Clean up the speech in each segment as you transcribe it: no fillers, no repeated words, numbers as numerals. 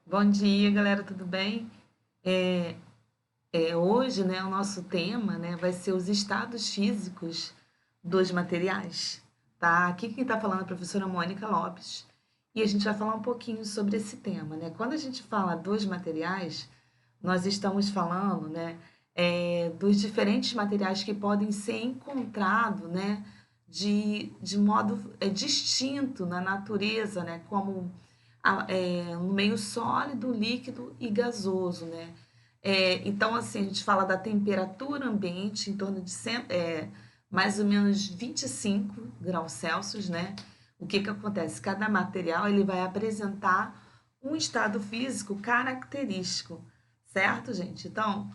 Bom dia, galera, tudo bem? É, hoje, né, o nosso tema, né, vai ser os estados físicos dos materiais, tá? Aqui quem está falando é a professora Mônica Lopes e a gente vai falar um pouquinho sobre esse tema, né? Quando a gente fala dos materiais, nós estamos falando, né, dos diferentes materiais que podem ser encontrados, né, de modo distinto na natureza, né, como no meio sólido, líquido e gasoso, né? Então, assim, a gente fala da temperatura ambiente em torno de mais ou menos 25 graus Celsius, né? O que que acontece? Cada material ele vai apresentar um estado físico característico, certo, gente? Então,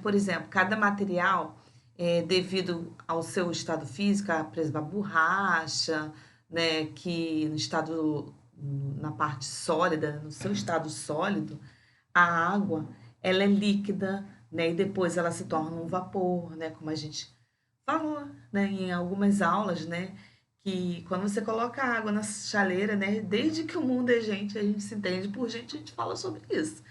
por exemplo, cada material, devido ao seu estado físico, por exemplo, a borracha, né, que no estado na parte sólida, no seu estado sólido, a água, ela é líquida, né? E depois ela se torna um vapor, né? Como a gente falou, né? Em algumas aulas, né? Que quando você coloca água na chaleira, né? Desde que o mundo é gente, a gente se entende por gente, a gente fala sobre isso.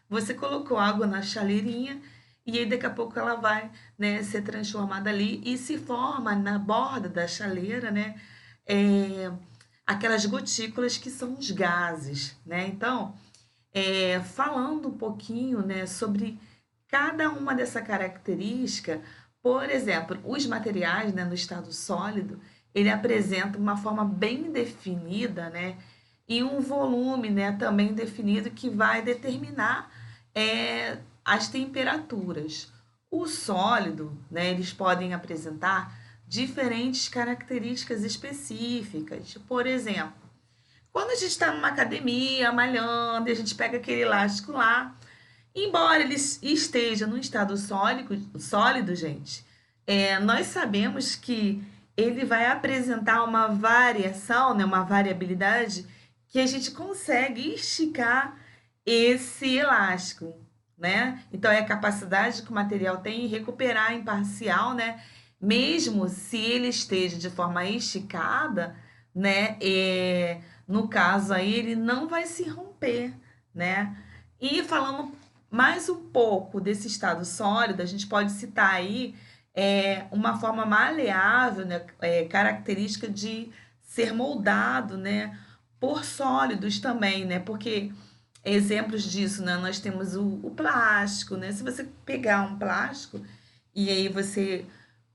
Você colocou água na chaleirinha e aí daqui a pouco ela vai, né, ser transformada ali e se forma na borda da chaleira, né? É, aquelas gotículas que são os gases, né? Então, falando um pouquinho, né, sobre cada uma dessa característica, por exemplo, os materiais, né, no estado sólido, ele apresenta uma forma bem definida, né, e um volume, né, também definido que vai determinar as temperaturas. O sólido, né, eles podem apresentar diferentes características específicas. Por exemplo, quando a gente está numa academia, malhando, e a gente pega aquele elástico lá, embora ele esteja num estado sólido, gente, nós sabemos que ele vai apresentar uma variação, né, uma variabilidade, que a gente consegue esticar esse elástico, né? Então é a capacidade que o material tem em recuperar em parcial, né? Mesmo se ele esteja de forma esticada, né? No caso aí, ele não vai se romper, né? E falando mais um pouco desse estado sólido, a gente pode citar aí uma forma maleável, né? Característica de ser moldado, né? Por sólidos também, né? Porque exemplos disso, né? Nós temos o plástico, né? Se você pegar um plástico e aí você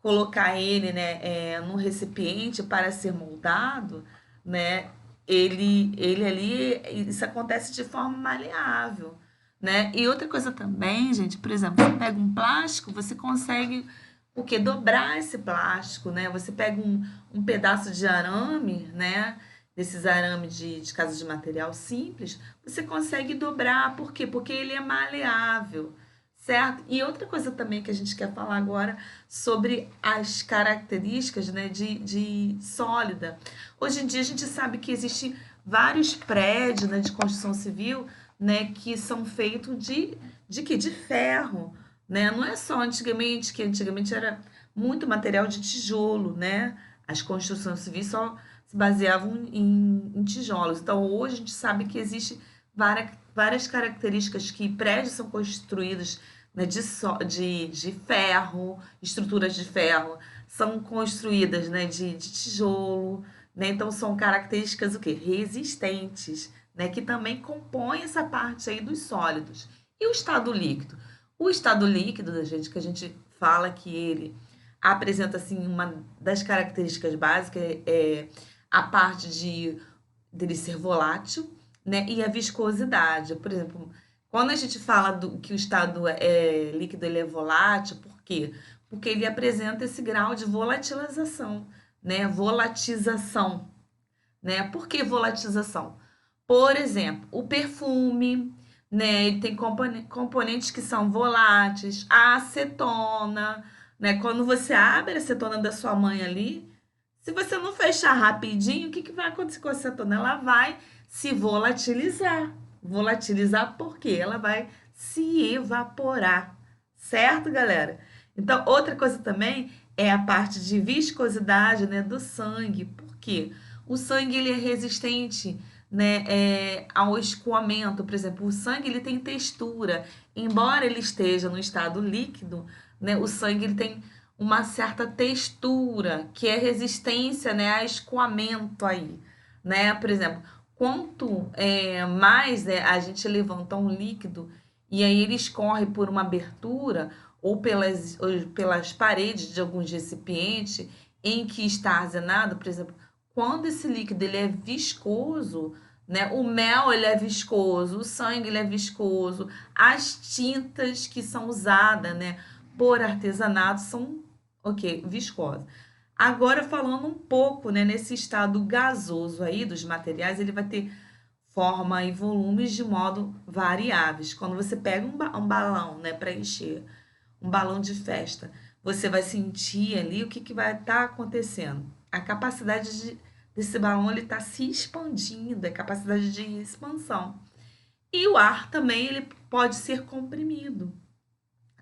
colocar ele, né, num recipiente para ser moldado, né? Ele ali, isso acontece de forma maleável, né? E outra coisa também, gente, por exemplo, você pega um plástico, você consegue o quê? Dobrar esse plástico, né? Você pega um pedaço de arame, né? Desses arames de casa de material simples, você consegue dobrar. Por quê? Porque ele é maleável, certo? E outra coisa também que a gente quer falar agora sobre as características, né, de sólida. Hoje em dia a gente sabe que existem vários prédios, né, de construção civil, né, que são feitos de quê? De ferro, né? Não é só antigamente, que antigamente era muito material de tijolo, né? As construções civis só se baseavam em tijolos. Então, hoje a gente sabe que existe várias características que prédios são construídos, né, de ferro, estruturas de ferro, são construídas, né, de tijolo, né? Então, são características o quê? Resistentes, né, que também compõem essa parte aí dos sólidos. E o estado líquido? O estado líquido da gente, que a gente fala que ele apresenta assim uma das características básicas a parte dele ser volátil, né, e a viscosidade. Por exemplo, quando a gente fala que o estado líquido ele é volátil, por quê? Porque ele apresenta esse grau de volatilização, né? Volatização, né? Por que volatização? Por exemplo, o perfume, né? Ele tem componentes que são voláteis, a acetona, né? Quando você abre a acetona da sua mãe ali, se você não fechar rapidinho, o que, que vai acontecer com a acetona? Ela vai se volatilizar. Volatilizar porque ela vai se evaporar, certo, galera? Então, outra coisa também é a parte de viscosidade, né, do sangue. Por quê? O sangue ele é resistente, né, ao escoamento. Por exemplo, o sangue ele tem textura, embora ele esteja no estado líquido, né, o sangue ele tem uma certa textura, que é resistência, né, a escoamento aí, né? Por exemplo, quanto mais a gente levanta um líquido e aí ele escorre por uma abertura ou pelas paredes de alguns recipientes em que está armazenado, por exemplo, quando esse líquido ele é viscoso, né? O mel ele é viscoso, o sangue ele é viscoso, as tintas que são usadas, né, por artesanato são, ok, viscosas. Agora falando um pouco, né, nesse estado gasoso aí dos materiais, ele vai ter forma e volumes de modo variáveis. Quando você pega um balão, né, para encher, um balão de festa, você vai sentir ali o que, que vai estar acontecendo. A capacidade desse balão ele está se expandindo, a capacidade de expansão. E o ar também ele pode ser comprimido,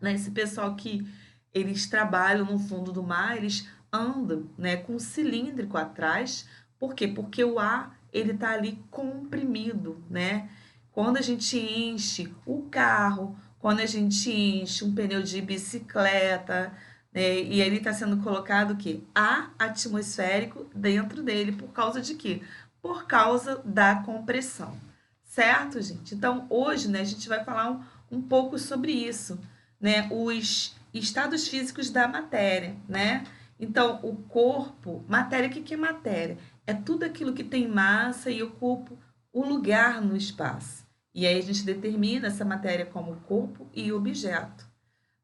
né? Esse pessoal que eles trabalham no fundo do mar, eles andam, né, com um cilíndrico atrás. Por quê? Porque o ar ele está ali comprimido, né? Quando a gente enche o carro, quando a gente enche um pneu de bicicleta, né, e ele está sendo colocado o quê? Ar atmosférico dentro dele. Por causa de quê? Por causa da compressão. Certo, gente? Então, hoje, né, a gente vai falar um pouco sobre isso, né, os estados físicos da matéria, né? Então, o corpo, matéria, o que que é matéria? É tudo aquilo que tem massa e ocupa o lugar no espaço. E aí a gente determina essa matéria como corpo e objeto,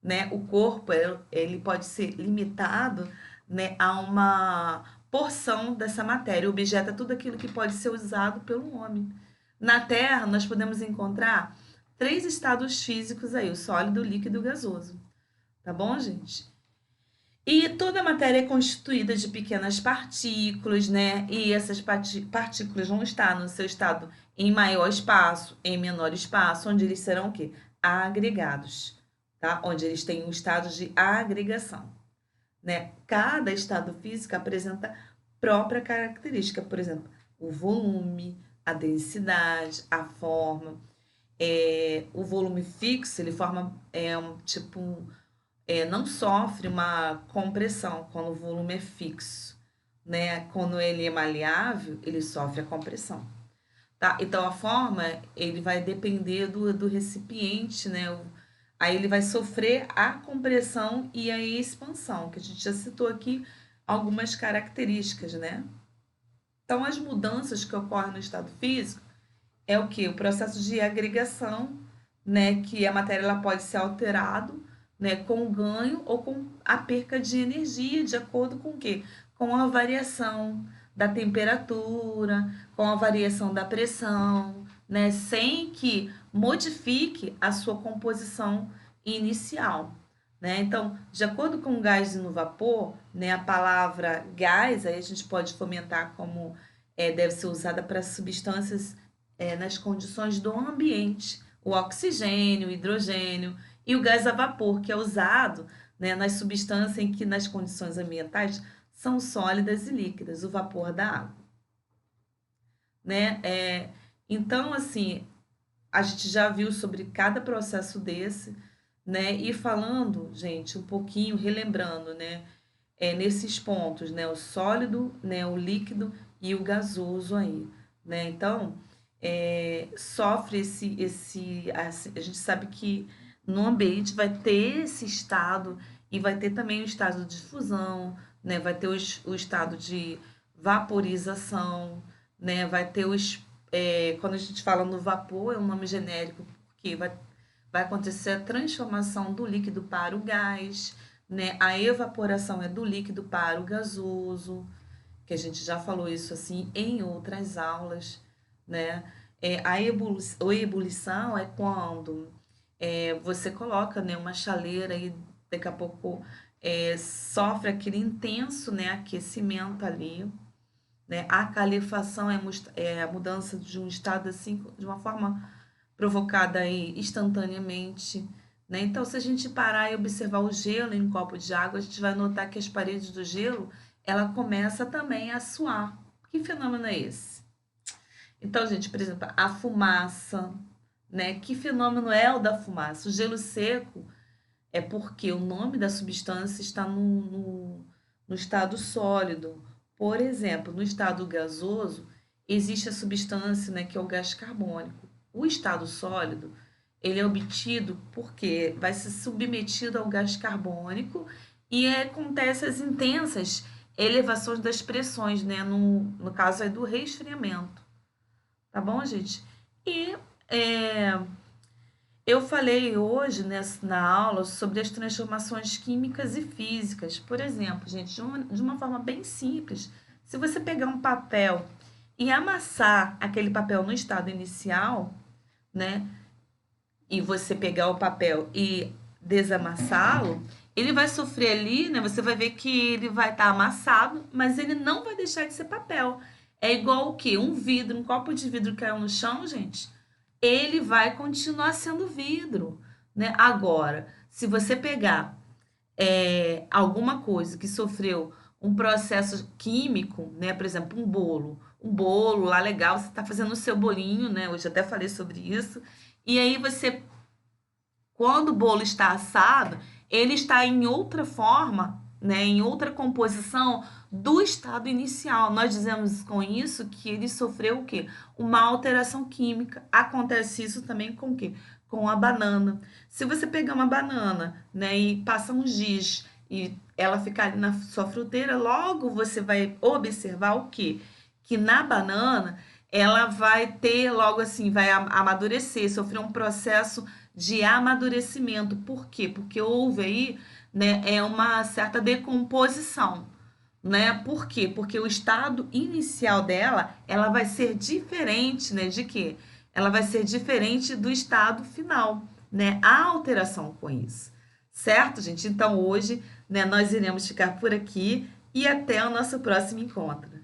né? O corpo, ele pode ser limitado, né, a uma porção dessa matéria. O objeto é tudo aquilo que pode ser usado pelo homem. Na Terra, nós podemos encontrar três estados físicos aí, o sólido, o líquido e o gasoso. Tá bom, gente? E toda a matéria é constituída de pequenas partículas, né? E essas partículas vão estar no seu estado em maior espaço, em menor espaço, onde eles serão o quê? Agregados, tá? Onde eles têm um estado de agregação, né? Cada estado físico apresenta própria característica, por exemplo, o volume, a densidade, a forma. O volume fixo, ele forma não sofre uma compressão quando o volume é fixo, né? Quando ele é maleável, ele sofre a compressão, tá? Então a forma ele vai depender do recipiente, né? Aí ele vai sofrer a compressão e a expansão, que a gente já citou aqui algumas características, né? Então as mudanças que ocorrem no estado físico é o que? O processo de agregação, né? Que a matéria ela pode ser alterado, né? Com ganho ou com a perca de energia, de acordo com o quê? Com a variação da temperatura, com a variação da pressão, né? Sem que modifique a sua composição inicial. Né? Então, de acordo com o gás e no vapor, né, a palavra gás, aí a gente pode fomentar como deve ser usada para substâncias nas condições do ambiente, o oxigênio, o hidrogênio e o gás a vapor, que é usado, né, nas substâncias em que, nas condições ambientais, são sólidas e líquidas, o vapor da água. Né? Então, assim, a gente já viu sobre cada processo desse, né? E falando, gente, um pouquinho, relembrando, né? Nesses pontos, né? O sólido, né? O líquido e o gasoso aí, né? Então, sofre a gente sabe que no ambiente vai ter esse estado e vai ter também o estado de difusão, né? Vai ter o estado de vaporização, né? Vai ter quando a gente fala no vapor, é um nome genérico, porque vai acontecer a transformação do líquido para o gás, né? A evaporação é do líquido para o gasoso, que a gente já falou isso assim em outras aulas, né? A ebulição é quando você coloca, né, uma chaleira e daqui a pouco sofre aquele intenso, né, aquecimento ali, né? A calefação é a mudança de um estado assim, de uma forma provocada aí instantaneamente, né? Então, se a gente parar e observar o gelo em um copo de água, a gente vai notar que as paredes do gelo, ela começa também a suar. Que fenômeno é esse? Então, gente, por exemplo, a fumaça, né? Que fenômeno é o da fumaça? O gelo seco é porque o nome da substância está no estado sólido. Por exemplo, no estado gasoso, existe a substância, né, que é o gás carbônico. O estado sólido, ele é obtido porque vai ser submetido ao gás carbônico e acontece as intensas elevações das pressões, né, no caso aí do resfriamento. Tá bom, gente? E é, eu falei hoje na aula sobre as transformações químicas e físicas. Por exemplo, gente, de uma forma bem simples, se você pegar um papel e amassar aquele papel no estado inicial, né, e você pegar o papel e desamassá-lo, ele vai sofrer ali, né? Você vai ver que ele vai estar amassado, mas ele não vai deixar de ser papel. É igual o quê? Um vidro, um copo de vidro caiu no chão, gente, ele vai continuar sendo vidro, né? Agora, se você pegar alguma coisa que sofreu um processo químico, né? Por exemplo, um bolo lá legal, você está fazendo o seu bolinho, né? Hoje até falei sobre isso. E aí você, quando o bolo está assado, ele está em outra forma, né? Em outra composição do estado inicial. Nós dizemos com isso que ele sofreu o quê? Uma alteração química. Acontece isso também com o quê? Com a banana. Se você pegar uma banana, né, e passar um giz e ela ficar ali na sua fruteira, logo você vai observar o quê? Que na banana ela vai ter logo assim, vai amadurecer, sofrer um processo de amadurecimento. Por quê? Porque houve aí, né, uma certa decomposição, né? Por quê? Porque o estado inicial dela, ela vai ser diferente, né? De quê? Ela vai ser diferente do estado final, né? Há alteração com isso, certo, gente? Então hoje, né, nós iremos ficar por aqui e até o nosso próximo encontro.